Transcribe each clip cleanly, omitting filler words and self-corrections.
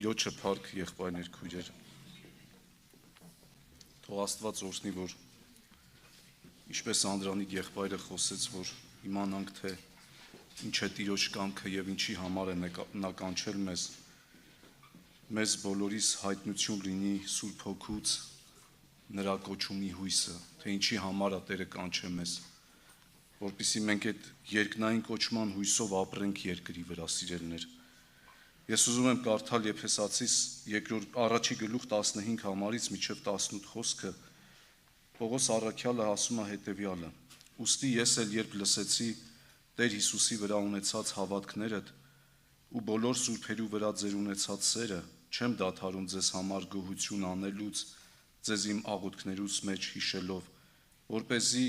Լոչը փառք եղբայրներ քույրեր, թող Աստված օրհնի, որ ինչպես Անդրանիկ եղբայրը խոսեց, որ իմանանք, թե ինչ է Տիրոջ կամքը եւ ինչի համար է նա կանչել մեզ բոլորիս հայտնություն լինի Սուրբ Հոգուց նրա կոչումի հույսը, թե ինչի համար է Տերը կանչել մեզ, որպեսզի մենք այդ երկնային կոչման հույսով ապրենք երկրի վրա, սիրելիներ։ Ես ուզում եմ կարդալ Եփեսացիս 2 գլուխ 15 համարից մինչև 18 խոսքը։ Պողոս առաքյալը ասում է հետևյալը. «Ուստի ես էլ երբ լսեցի Տեր Հիսուսի վրա ունեցած հավատքներդ ու բոլոր սուրբերու վրա ձեր ունեցած սերը, չեմ դադարում ձեզ համար գոհություն անելուց, ձեզ իմ աղոթքներուց մեջ հիշելով, որպեսզի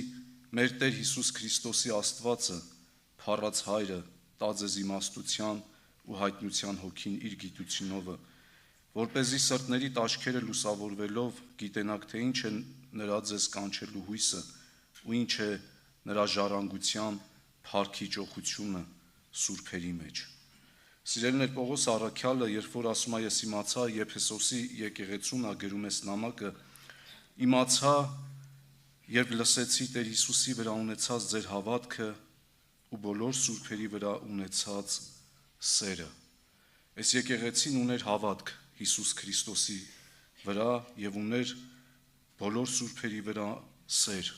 մեր Տեր Հիսուս Քրիստոսի Աստվածը, փառած Հայրը, տա ձեզ իմաստության ու հայտնության հոգին իր գիտությունովը, որպեսզի սրտներիդ աչքերը լուսավորվելով գիտենաք, թե ինչ է նրա ձեզ կանչելու հույսը ու ինչ է նրա ժառանգության փառքի ճոխությունը սուրբերի մեջ»։ Սիրելիներ, Պողոս առաքյալը, երբ որ ասում է ես իմացա, Եփեսոսի եկեղեցուն է գրում այս նամակը, իմացա, երբ լսեցի Տեր Հիսուսի վրա ունեցած ձեր հավատքը ու բոլոր սուրբերի վրա ունեցած սերը։ Այս եկեղեցին ուներ հավատք Հիսուս Քրիստոսի վրա եւ ուներ բոլոր սուրբերի վրա սեր։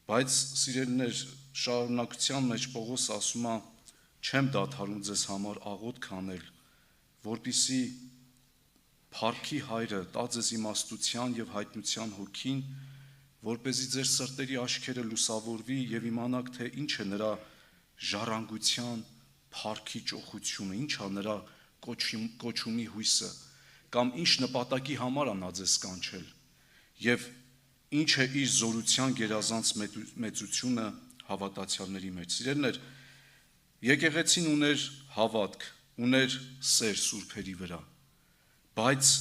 Բայց սիրելիներ, շարունակության մեջ Պողոս ասում է. չեմ դադարում ձեզ համար աղոթք անել, որպեսզի փառքի Հայրը տա ձեզ իմաստության եւ հայտնության հոգին, որպեսզի ձեր սրտերի աչքերը լուսավորվի եւ իմանաք, թե ինչ է նրա ժառանգության փառքի ճոխությունը, ինչ է նրա կոչումի հույսը, կամ ինչ նպատակի համար է նա ձեզ կանչել եւ ինչ է իր զորության գերազանց մեծությունը հավատացյալների մեջ։ Սիրելիներ, եկեղեցին ուներ հավատք, ուներ սեր սուրբերի վրա, բայց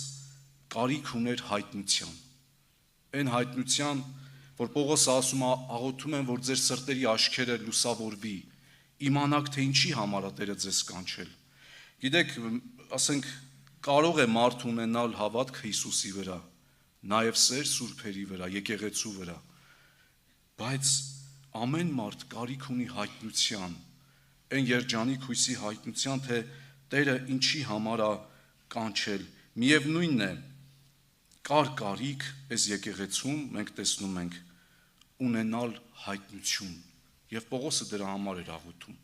կարիք ուներ հայտնության։ Այն հայտնության, որ Պողոսը ասում է, աղոթում եմ, որ ձեր սրտերի աչքերը լուսավորվի, իմանաք, թե ինչի համար է Տերը ձեզ կանչել։ Գիտեք, ասենք, կարող է մարդ ունենալ հավատք Հիսուսի վրա, նաև սեր սուրբերի վրա, եկեղեցու վրա, բայց ամեն մարդ կարիք ունի հայտնության, այն երջանիկ հույսի հայտնության, թե Տերը ինչի համար է կանչել։ Միևնույնն է, կար կարիք այս եկեղեցում, մենք տեսնում ենք, ունենալ հայտնություն, եւ Պողոսը դրա համար էր աղոթում։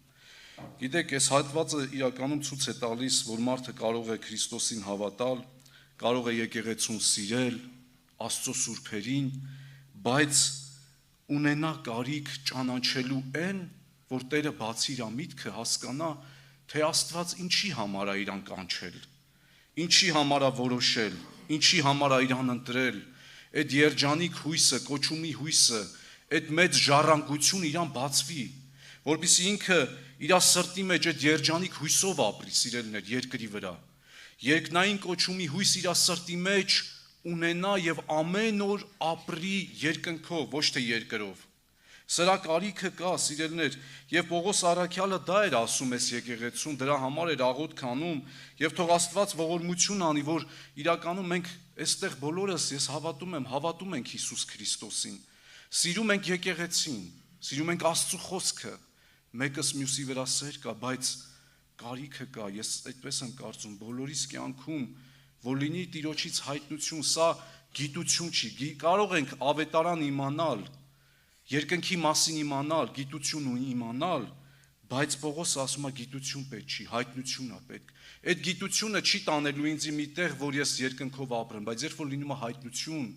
Գիտեք, այս հատվածը իրականում ցույց է տալիս, որ մարդը կարող է Քրիստոսին հավատալ, կարող է եկեղեցուն սիրել, Աստծո սուրբերին, բայց ունենա կարիք ճանաչելու այն, որ Տերը բացի իր միտքը հասկանա, թե Աստված ինչի համար է իրան կանչել, ինչի համար է որոշել, ինչի համար է իրան ընտրել, այդ երջանիկ հույսը, կոչումի հույսը, այդ մեծ ժառանգությունը իրան բացվի, որպեսզի ինքը իր սրտի մեջ այդ երջանիկ հույսով ապրի, սիրելիներ, երկրի վրա։ Երկնային կոչումի հույս իր սրտի մեջ ունենա եւ ամեն օր ապրի երկնքով, ոչ թե երկրով։ Սրա կարիքը կա, սիրելիներ, եւ Պողոս առաքյալը դա էր ասում այս եկեղեցուն, դրա համար էր աղոթք անում, եւ թող Աստված ողորմություն անի, որ իրականում մենք այստեղ բոլորս, ես հավատում ենք Հիսուս Քրիստոսին, սիրում ենք եկեղեցին, սիրում ենք Աստծո խոսքը, մեկս մյուսի վրա սեր կա, բայց կարիքը կա, ես այդպես եմ կարծում, բոլորիս կյանքում, որ լինի Տիրոջից հայտնություն, սա գիտություն չի, կարող ենք ավետարան իմանալ, երկնքի մասին իմանալ, գիտություն իմանալ, բայց Պողոսը ասում է գիտություն պետք չի, հայտնություն է պետք։ Այդ գիտությունը չի տանելու ինձ մի տեղ, որ ես երկնքով ապրեմ, բայց երբ որ լինում է հայտնություն,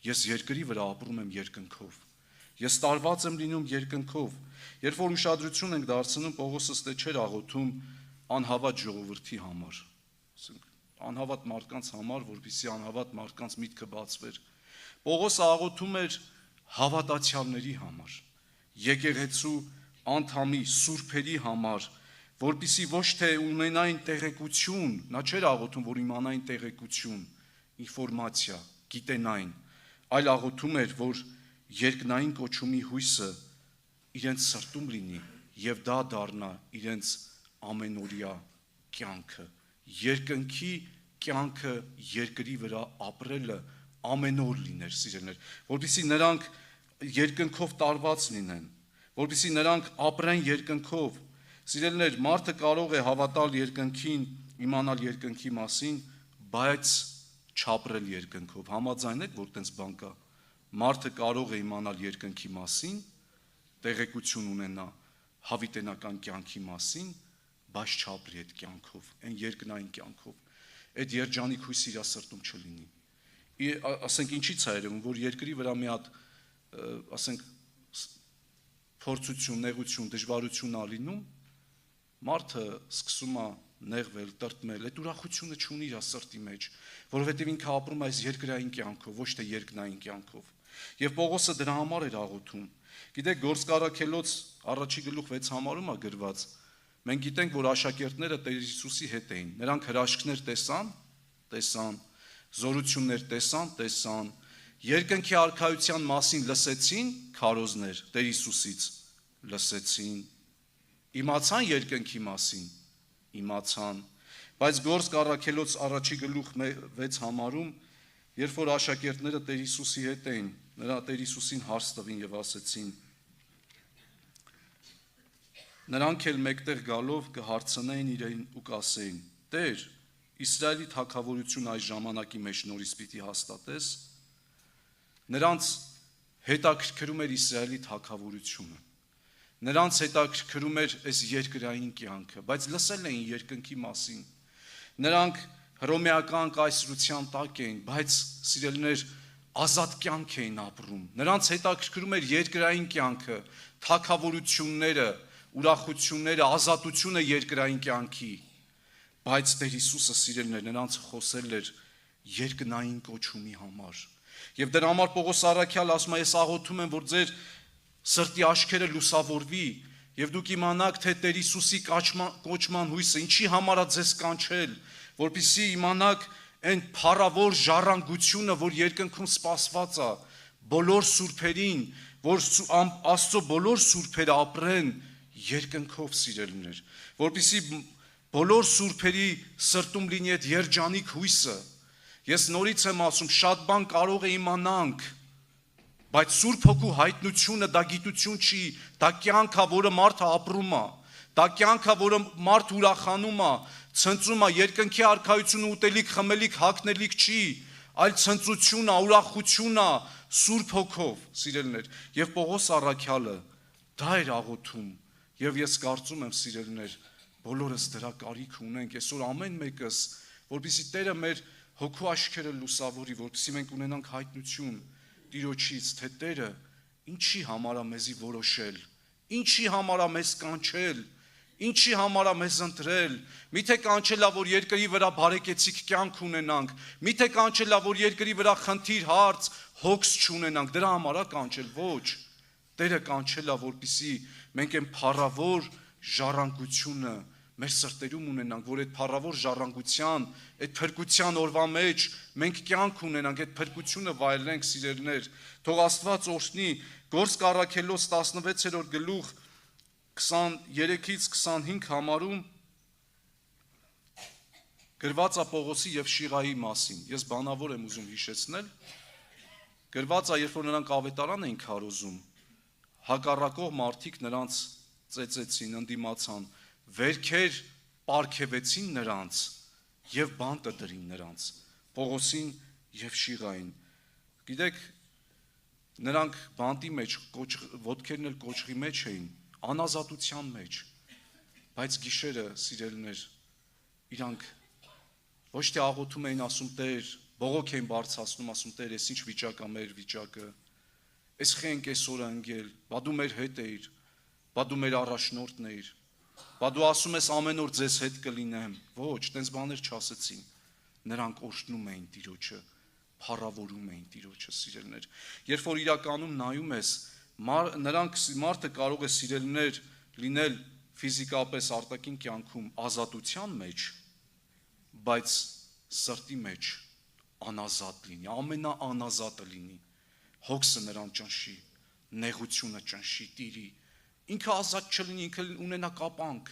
ես երկրի վրա ապրում եմ երկնքով։ Ես տարված եմ լինում երկնքով։ Երբ որ ուշադրություն ենք դարձնում, Պողոսը ստե չէր աղոթում անհավատ ժողովրդի համար, անհավատ մարդկանց համար, որպեսզի անհավատ մարդկանց միտքը բացվեր։ Պողոսը աղոթում էր հավատացյալների համար, եկեղեցու անդամի, սուրբերի համար, որպեսզի ոչ թե ունենային տեղեկություն, նա չէր աղոթում, որ իմանային տեղեկություն, ինֆորմացիա, գիտենային, այլ աղոթում էր, որ երկնային կոչումի հույսը իրենց սրտում լինի եւ դա դառնա իրենց ամենօրյա կյանքը երկնքի կյանքը երկրի վրա ապրելը ամեն օր լիներ, սիրելիներ, որպեսզի նրանք երկնքով տարված լինեն, որպեսզի նրանք ապրեն երկնքով։ Սիրելիներ, մարդը կարող է հավատալ երկնքին, իմանալ երկնքի մասին, բայց չապրել երկնքով։ Համաձայն եք, որ տենց բան կա։ Մարդը կարող է իմանալ երկնքի մասին, տեղեկություն ունենա հավիտենական կյանքի մասին, բայց չապրի այդ կյանքով, այն երկնային կյանքով։ Այդ երջանիկ հույսը իր սրտում չլինի։ Ասենք ինչի՞ց է երևում, որ երկրի վրա մի հատ, ասենք, փորձություն, նեղություն, դժվարություն ա լինում, մարդը սկսում է նեղվել, տրտմել, այդ ուրախությունը չունի իր սրտի մեջ, որովհետև ինքը ապրում է այս երկրային կյանքով, ոչ թե երկնային կյանքով։ Եվ Պողոսը դրա համար էր աղոթում։ Գիտեք, Գործք Առաքելոց 1:6 է գրված։ Մենք գիտենք, որ աշակերտները Տեր Հիսուսի հետ էին։ Նրանք հրաշքներ տեսան, զորություններ տեսան, երկնքի արքայության մասին լսեցին, քարոզներ Տեր Հիսուսից լսեցին, իմացան երկնքի մասին, իմացան, բայց Գործք Առաքելոց 1:6 երբ որ աշակերտները Տեր Հիսուսի հետ էին, նրա Տեր Հիսուսին հարց տվին եւ ասեցին. նրանք էլ մեկտեղ գալով կհարցնեին իրեն ու կասեին. Տեր, Իսրայելի թագավորություն այս ժամանակի մեջ նորից պիտի հաստատես։ Նրանց հետաքրքրում էր Իսրայելի թագավորությունը։ Նրանց հետաքրքրում էր այս երկրային կյանքը, բայց լսել էին երկնքի մասին։ Նրանք հռոմեական կայսրության տակ էին, բայց սիրելիներ, ազատ կյանք էին ապրում։ Նրանց հետաքրքրում էր երկրային կյանքը, թագավորությունները, ուրախությունները, ազատությունը երկրային կյանքի։ Բայց Տեր Հիսուսը, սիրելիներ, նրանց խոսել էր երկնային կոչումի համար։ Եվ դրա համար Պողոս առաքյալը ասում է, ես աղոթում եմ, որ ձեր սրտի աչքերը լուսավորվի, եւ դուք իմանաք, թե Տեր Հիսուսի կոչման հույսը ինչի համար է ձեզ կանչել, որպեսզի իմանաք այն փառավոր ժառանգությունը, որ երկնքում սպասված է բոլոր սուրբերին, որ Աստծո բոլոր սուրբերը ապրեն երկնքով, սիրելիներ, որպեսզի բոլոր սուրբերի սրտում լինի այդ երջանիկ հույսը։ Ես նորից եմ ասում, շատ բան կարող է իմանանք, բայց Սուրբ Հոգու հայտնությունը դա գիտություն չի, դա կյանք է, որը մարդը ապրում է, դա կյանք է, որը մարդը ուրախանում է, ցնծում է, երկնքի արքայությունը ուտելիք, խմելիք, հագնելիք չի, այլ ցնծություն է, ուրախություն է Սուրբ Հոգով, սիրելիներ։ Եվ Պողոս առաքյալը դա էր աղոթում, եւ ես կարծում եմ, սիրելիներ, բոլորս դրա կարիք ունենք այսօր ամեն մեկս, որպեսզի Տերը մեր հոգու աչքերը լուսավորի, որպեսզի մենք ունենանք հայտնություն Տիրոջից, թե Տերը ինչի համար է մեզի որոշել, ինչի համար է մեզ կանչել, ինչի համար է մեզ ընտրել, միթե կանչել է, որ երկրի վրա բարեկեցիկ կյանք ունենանք, միթե կանչել է, որ երկրի վրա խնդիր, հարց, հոգս չունենանք, դրա համար է կանչել, ոչ, Տերը կանչել է, որպեսզի մենք այն փառավոր ժառանգությունը մեր սրտերում ունենանք, որ այդ փառավոր ժառանգության, այդ փրկության օրվա մեջ մենք կյանք ունենանք, այդ փրկությունը վայելենք, սիրելիներ, թող Աստված օրհնի։ Գործք Առաքելոց 16-րդ գլուխ 23-ից 25 համարում գրված է Պողոսի եւ Շիղայի մասին։ Ես բանավոր եմ ուզում հիշեցնել։ Գրված է, երբ որ նրանք ավետարան էին քարոզում, հակառակող մարդիկ նրանց ծեծեցին, ընդդիմացան, վերքեր պարգևեցին նրանց եւ բանտը դրին նրանց, Պողոսին եւ Շիղային։ Գիտեք, նրանք բանտի մեջ, ոտքերն էլ կոճղի մեջ էին, անազատության մեջ, բայց գիշերը, սիրելիներ, իրանք ոչ թե աղոթում էին, ասում Տեր, բողոք էին բարձրացնում, ասում Տեր, ես ինչ վիճակ է մեր վիճակը, ես խենք այսօր ընկել, բա դու մեր հետ էիր, բա դու մեր առաջնորդն էիր, բա դու ասում ես ամեն օր ձեզ հետ կլինեմ, ոչ, տենց բաներ չասեցին, նրանք օրհնում էին Տիրոջը, փառավորում էին Տիրոջը, սիրելիներ։ Երբ որ իրականում նայում ես, մարդը կարող է, սիրելիներ, լինել ֆիզիկապես արտաքին կյանքում ազատության մեջ, բայց սրտի մեջ անազատ լինի, ամենաանազատը լինի, հոգսը նրան ճնշի, նեղությունը ճնշի, տիրի, ինքը ազատ չլինի, ինքը ունենա կապանք,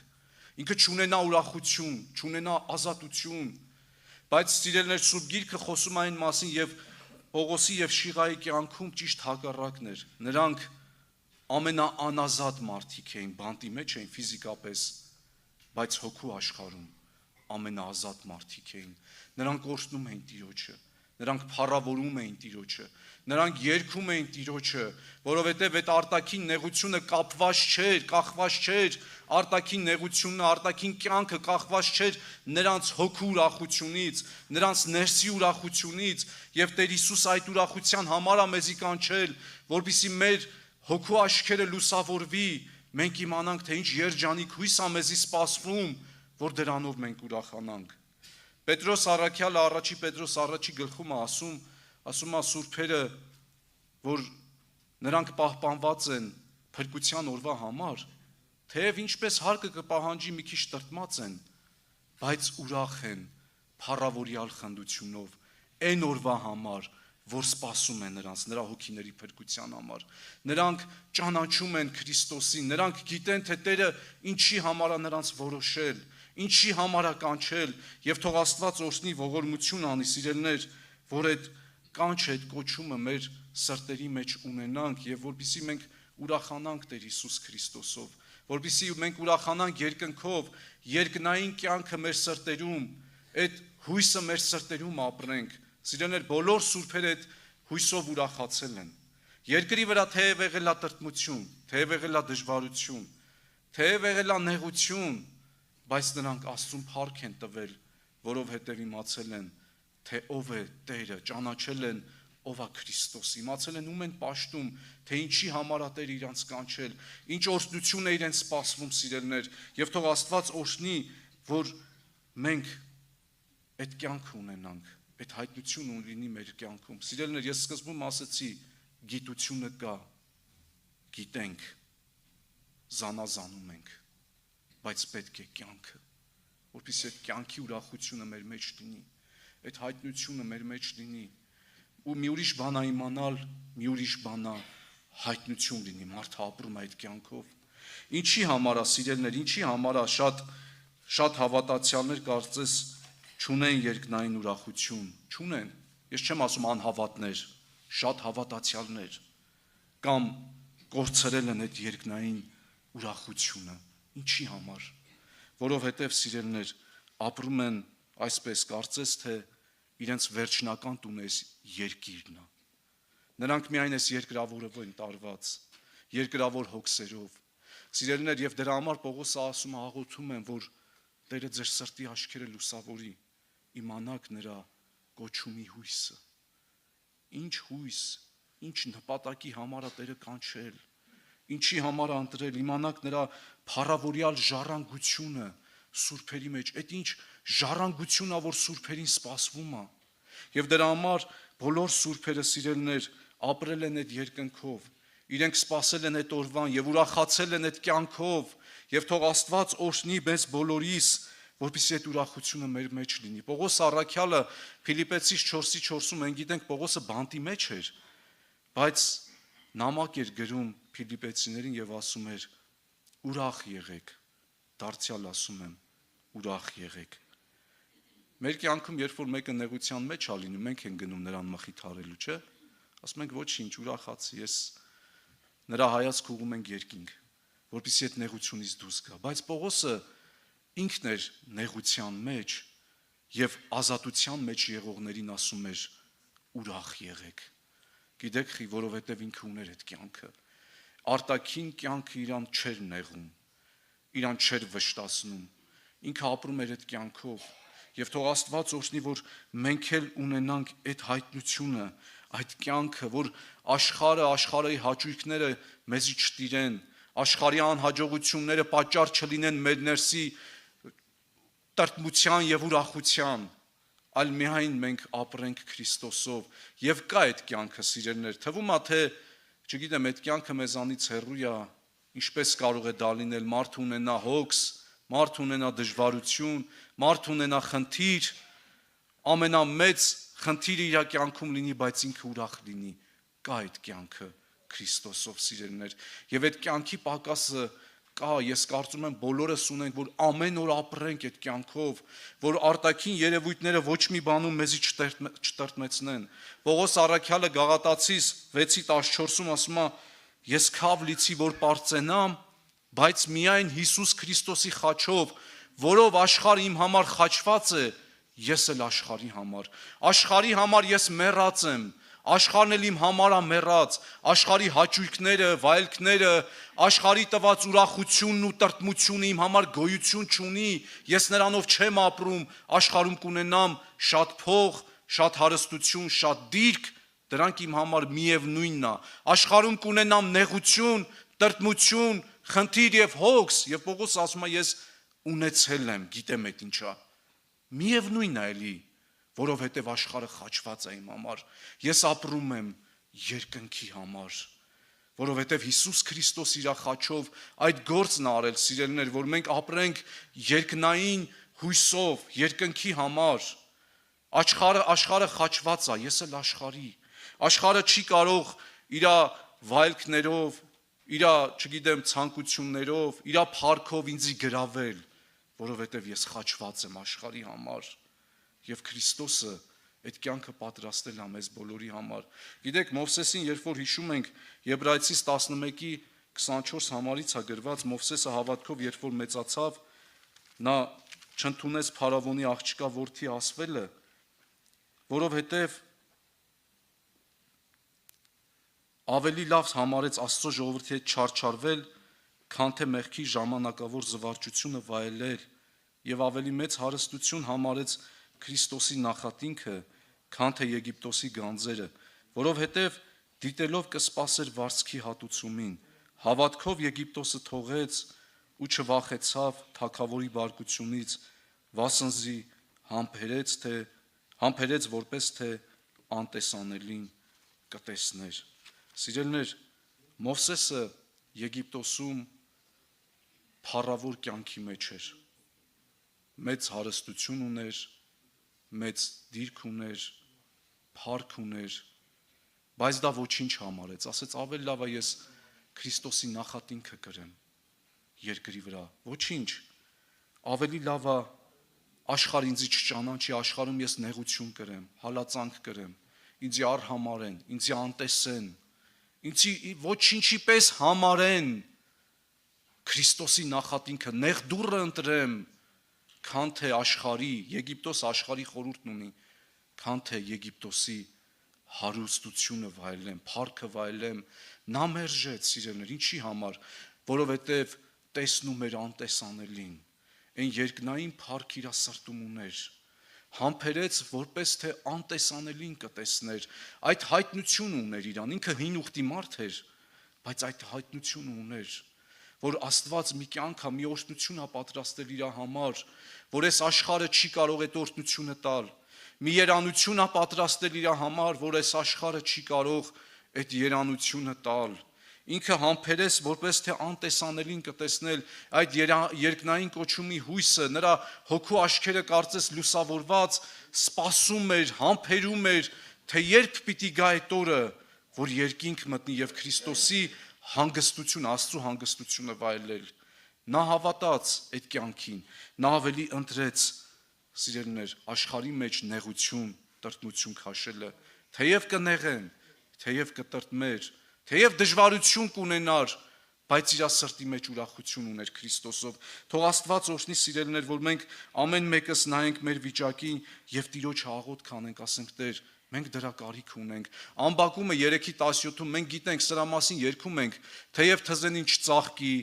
ինքը չունենա ուրախություն, չունենա ազատություն, բայց սիրելիներ Սուրբ Գիրքը խոսում այն մասին եւ Պողոսի եւ Շիղայի կյանքում ճիշտ հակառակն էր, նրանք ամենաանազատ մարդիկ էին, բանտի մեջ էին ֆիզիկապես, բայց հոգու աշխարհում ամենաազատ մարդիկ էին, նրանք օրհնում էին Տիրոջը, նրանք փառավորում էին Տիրոջը, նրանք երգում էին Տիրոջը, որովհետև այդ արտաքին նեղությունը կապված չէր, կախված չէր, արտաքին նեղությունը, արտաքին կյանքը կախված չէր նրանց հոգու ուրախությունից, նրանց ներսի ուրախությունից, եւ Տեր Հիսուս այդ ուրախության համար է մեզի կանչել, որպեսզի մեր հոգու աչքերը լուսավորվի, մենք իմանանք, թե ինչ երջանիկ հույս է մեզի սպասվում, որ դրանով մենք ուրախանանք։ Պետրոս առաքյալը առաջի Պետրոս առաջի գլխում է ասում է սուրբերը, որ նրանք պահպանված են փրկության օրվա համար, թեև ինչպես հարկը կպահանջի մի քիչ տրտմած են, բայց ուրախ են փառավորյալ խնդությունով, այն օրվա համար, որ սպասում են նրանց, նրա հոգիների փրկության համար։ Նրանք ճանաչում են Քրիստոսին, նրանք գիտեն, թե Տերը ինչի համար է նրանց որոշել, ինչի համար է կանչել, եւ թող Աստված օրհնի ողորմություն անի, սիրելիներ, որ այդ կանչը, այդ կոչումը մեր սրտերի մեջ ունենանք եւ որպեսզի մենք ուրախանանք Տեր Հիսուս Քրիստոսով, որպեսզի մենք ուրախանանք երկնքով, երկնային կյանքը մեր սրտերում, այդ հույսը մեր սրտերում ապրենք։ Սիրելիներ, բոլոր սուրբերը այդ հույսով ուրախացել են։ Երկրի վրա թեև եղել է տրտմություն, թեև եղել է դժվարություն, թեև եղել է նեղություն, բայց նրանք Աստծուն փառք են տվել, որովհետև իմացել են, թե ով է Տերը, ճանաչել են ով է Քրիստոս, իմացել են ում են պաշտում, թե ինչի համար է Տերը իրանց կանչել, ինչ օրհնություն է իրենց սպասվում, սիրելիներ, եւ թող Աստված օրհնի, որ մենք այդ կյանքը ունենանք, այդ հայտնությունը ունի մեր կյանքում։ Սիրելիներ, ես սկզբում ասացի, գիտությունը կա, գիտենք, զանազանում ենք, բայց պետք է կյանքը, որպեսզի այդ կյանքի ուրախությունը մեր մեջ լինի, այդ հայտնությունը մեր մեջ լինի, ու մի ուրիշ բան է իմանալ, մի ուրիշ բան է հայտնություն լինի, մարդը ապրում է այդ կյանքով։ Ինչի համար է, սիրելիներ, ինչի համար է շատ հավատացյալներ կարծես չունեն երկնային ուրախություն, չունեն, ես չեմ ասում անհավատներ, շատ հավատացյալներ կամ կորցրել են այդ երկնային ուրախությունը, ինչի համար, որովհետև սիրելիներ ապրում են այսպես, կարծես թե իրենց վերջնական տունը այս երկիրն է, նրանք միայն այս երկրավորով են տարված, երկրավոր հոգսերով, սիրելիներ, եւ դրա համար Պողոսը ասում է, աղոթում են, որ Տերը ձեր սրտի աչքերը լուսավորի, իմանաք նրա կոչումի հույսը, ինչ հույս, ինչ նպատակի համար է Տերը կանչել, ինչի համար է ընտրել, իմանաք նրա փառավորյալ ժառանգությունը սուրբերի մեջ, այդ ինչ ժառանգություն է, որ սուրբերին սպասվում է, եւ դրա համար բոլոր սուրբերը, սիրելիներ, ապրել են այդ երկնքով, իրենք սպասել են այդ օրվան եւ ուրախացել են այդ կյանքով, եւ թող Աստված օրհնի մեզ բոլորիս, որպեսզի այդ ուրախությունը մեր մեջ լինի։ Պողոս առաքյալը Ֆիլիպեցիս 4:4-ում մենք գիտենք Պողոսը բանտի մեջ էր, բայց նամակ էր գրում Ֆիլիպեցիներին եւ ասում էր. ուրախ եղեք, դարձյալ ասում եմ, ուրախ եղեք։ Մեր կյանքում երբ որ մեկը նեղության մեջ է լինում, մենք ենք գնում նրան մխիթարելու, չէ՞։ Ասում ենք ոչինչ, ուրախացի, ես նրա հայացք ուղում ենք երկինք, որպեսզի այդ նեղությունից դուրս գա, բայց Պողոսը ինքն էր նեղության մեջ եւ ազատության մեջ եղողներին ասում էր ուրախ եղեք։ Գիտեք, որովհետեւ ինքը ուներ այդ կյանքը։ Արտաքին կյանքը իրան չէր նեղում, իրան չէր վշտացնում։ Ինքը ապրում էր այդ կյանքով եւ թող Աստված օրհնի, որ մենք էլ ունենանք այդ հայտնությունը, այդ կյանքը, որ աշխարհի հաճույքները մեզի չտիրեն, աշխարհի անհաջողությունները պատճառ չլինեն մեր ներսի տրտմության եւ ուրախության, այլ միայն մենք ապրենք Քրիստոսով եւ կա այդ կյանքը, սիրելիներ, թվում է թե, չգիտեմ, այդ կյանքը մեզանից հեռու է, ինչպես կարող է դա լինել, մարդ ունենա հոգս, մարդ ունենա դժվարություն, մարդ ունենա խնդիր, ամենամեծ խնդիրը իր կյանքում լինի, բայց ինքը ուրախ լինի, կա այդ կյանքը Քրիստոսով, սիրելիներ, եւ այդ կյանքի պակասը կա, ես կարծում եմ բոլորս ունենք, որ ամեն օր ապրենք այդ կյանքով, որ արտաքին երևույթները ոչ մի բանում մեզի չտրտմեցնեն։ Պողոս առաքյալը Գաղատացիս 6:14-ում ասում է. ես քավ լիցի, որ պարծենամ, բայց միայն Հիսուս Քրիստոսի խաչով, որով աշխարհը իմ համար խաչված է, ես էլ աշխարհի համար։ Աշխարհի համար ես մեռած եմ, աշխարհն էլ իմ համար է մեռած, աշխարհի հաճույքները, վայելքները, աշխարհի տված ուրախությունն ու տրտմությունը իմ համար գոյություն չունի, ես նրանով չեմ ապրում, աշխարհում կունենամ շատ փող, շատ հարստություն, շատ դիրք, դրանք իմ համար միևնույնն է, աշխարհում կունենամ նեղություն, տրտմություն, խնդիր եւ հոգս, եւ Պողոս ասում է ես ունեցել եմ, գիտեմ այդ ինչա։ Միևնույնն է էլի, որովհետև աշխարհը խաչված է իմ համար, ես ապրում եմ երկնքի համար, որովհետև Հիսուս Քրիստոս իր խաչով այդ գործն արել, սիրելիներ, որ մենք ապրենք երկնային հույսով, երկնքի համար։ Աշխարհը խաչված է, ես էլ աշխարհի։ Աշխարհը չի կարող իր վայելքներով, իր, չգիտեմ, ցանկություններով, իր փառքով ինձի գրավել, որովհետև ես խաչված եմ աշխարհի համար, եւ Քրիստոսը այդ կյանքը պատրաստել է մեզ բոլորի համար։ Գիտեք, Մովսեսին, երբ որ հիշում ենք Եբրայեցիս 11:24 համարից է գրված, Մովսեսը հավատքով երբ որ մեծացավ, նա չընդունեց Փարավոնի աղջկա որդի ասվելը, որովհետև ավելի լավ համարեց Աստծո ժողովրդի հետ չարչարվել, քան թե մեղքի ժամանակավոր զվարճությունը վայելել, եւ ավելի մեծ հարստություն համարեց Քրիստոսի նախատինքը, քան թե Եգիպտոսի գանձերը, որովհետև դիտելով կսպասեր վարձքի հատուցումին, հավատքով Եգիպտոսը թողեց ու չվախեցավ թագավորի բարկությունից, վասնզի համբերեց որպես թե անտեսանելին կտեսներ։ Սիրելիներ, Մովսեսը Եգիպտոսում փառավոր կյանքի մեջ էր, մեծ հարստություն ուներ, մեծ դիրք ուներ, փառք ուներ, բայց դա ոչինչ համարեց, ասեց ավելի լավ է ես Քրիստոսի նախատինքը կրեմ երկրի վրա, ոչինչ, ավելի լավ է աշխարհ ինձի չճանաչի, աշխարհում ես նեղություն կրեմ, հալածանք կրեմ, ինձի արհամարեն, ինձի անտեսեն, ինձի ոչինչի պես համարեն, Քրիստոսի նախատինքը նեղ դուռը ընտրեմ, քան թե աշխարհի, Եգիպտոս աշխարհի խորհուրդն ունի, քան թե Եգիպտոսի հարստությունը վայելեմ, փառքը վայելեմ, նա մերժեց, սիրելիներ, ինչի համար, որովհետև տեսնում էր անտեսանելին, այն երկնային փառք իր սրտում ուներ, համբերեց որպես թե անտեսանելին կտեսներ, այդ հայտնությունը ուներ իրան, ինքը հին ուխտի մարդ էր, բայց այդ հայտնությունը ուներ, որ Աստված մի կյանք է, մի օրհնություն է պատրաստել իր համար, որ այս աշխարհը չի կարող այդ օրհնությունը տալ, մի երանություն է պատրաստել իր համար, որ այս աշխարհը չի կարող այդ երանությունը տալ, ինքը համբերեց որպես թե անտեսանելին կտեսնել, այդ երկնային կոչումի հույսը, նրա հոգու աչքերը կարծես լուսավորված, սպասում էր, համբերում էր, թե երբ պիտի գա այդ օրը, որ երկինք մտնի եւ Քրիստոսի հանգստություն, Աստծո հանգստությունը վայելել, նա հավատաց այդ կյանքին, նա ավելի ընտրեց, սիրելիներ, աշխարհի մեջ նեղություն, տրտմություն քաշելը, թեև կնեղեն, թեև կտրտմեր, թեև դժվարություն կունենար, բայց իր սրտի մեջ ուրախություն ուներ Քրիստոսով։ Թող Աստված օրհնի, սիրելիներ, որ մենք ամեն մեկս նայենք մեր վիճակին եւ Տիրոջը աղոթք անենք, ասենք Տեր, մենք դրա կարիք ունենք։ Ամբակումը 3:17-ում մենք գիտենք, սրա մասին երգում ենք, թեև թզենին չծաղկի,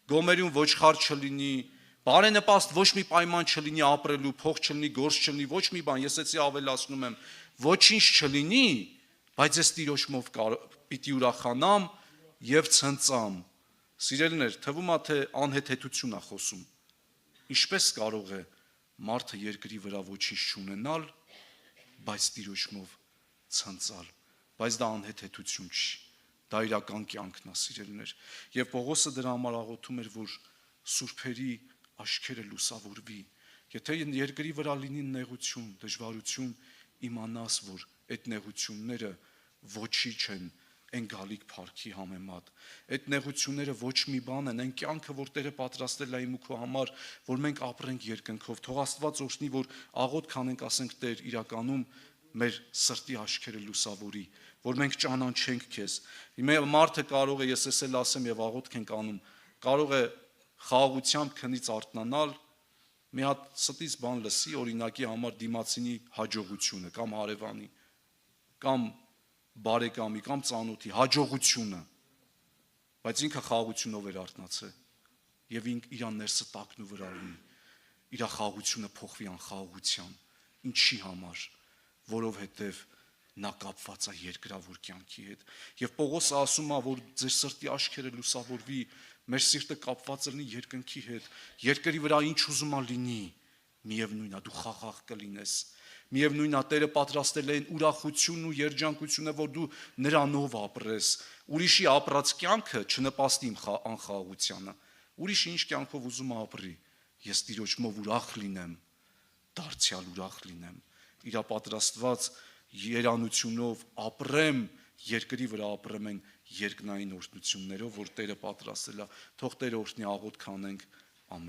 գոմերին ոչխար չլինի, բարենպաստ ոչ մի պայման չլինի ապրելու, փող չլինի, գործ չլինի, ոչ մի բան, ես էսի ավելացնում եմ, ոչինչ չլինի, բայց ես Տիրոջմով պիտի ուրախանամ եւ ցնծամ։ Սիրելիներ, թվում է թե անհեթեթություն է խոսում։ Ինչպես կարող է մարդը երկրի վրա ոչինչ չունենալ, բայց Տիրոջմով ցնծալ, բայց դա անհեթեթություն չի, դա իրական կյանքն է, սիրելիներ։ Եվ Պողոսը դրա համար աղոթում էր, որ սուրբերի աչքերը լուսավորվի, եթե երկրի վրա լինի նեղություն, դժվարություն, իմանաս, որ այդ նեղությունները ոչինչ են այն գալիք փառքի համեմատ։ Այդ նեղությունները ոչ մի բան են, այն կյանքը, որ Տերը պատրաստել է իմ ու քո համար, որ մենք ապրենք երկնքով։ Թող Աստված օրհնի, որ աղոթք անենք, ասենք Տեր, իրականում մեր սրտի աչքերը լուսավորի, որ մենք ճանաչենք քեզ։ Հիմա մարդը կարող է, ես էսել ասեմ եւ աղոթք ենք անում, կարող է խաղաղությամբ քնից արթնանալ, մի հատ ստից բան լսի, օրինակի համար դիմացինի հաջողությունը կամ հարևանի, կամ բարեկամի, կամ ծանոթի հաջողությունը, բայց ինքը խաղաղությունով էր արթնացել եւ իր ներսը տակնու վրա ունի, իր խաղաղությունը փոխվի անխաղաղության։ Ինչի համար, որովհետեւ նա կապված է երկրավոր կյանքի հետ։ Եվ Պողոսը ասում է, որ ձեր սրտի աչքերը լուսավորվի, մեր սիրտը կապված լինի երկնքի հետ։ Երկրի վրա ինչ ուզում ա լինի, միևնույն է, դու խաղաղ կլինես։ Միևնույն է, Տերը պատրաստել է այն ուրախությունն ու երջանկությունը, որ դու նրանով ապրես։ Ուրիշի ապրած կյանքը չնպաստի իմ անխաղաղությանը։ Ուրիշը ինչ կյանքով ուզում է ապրի, ես Տիրոջմով ուրախ լինեմ, դարձյալ ուրախ լինեմ։ Իր պատրաստված երանությունով ապրեմ, երկրի վրա ապրեմ այն երկնային օրհնություններով, որ Տերը պատրաստել է։ Թող Տերը օրհնի, աղոթք անենք, ամեն։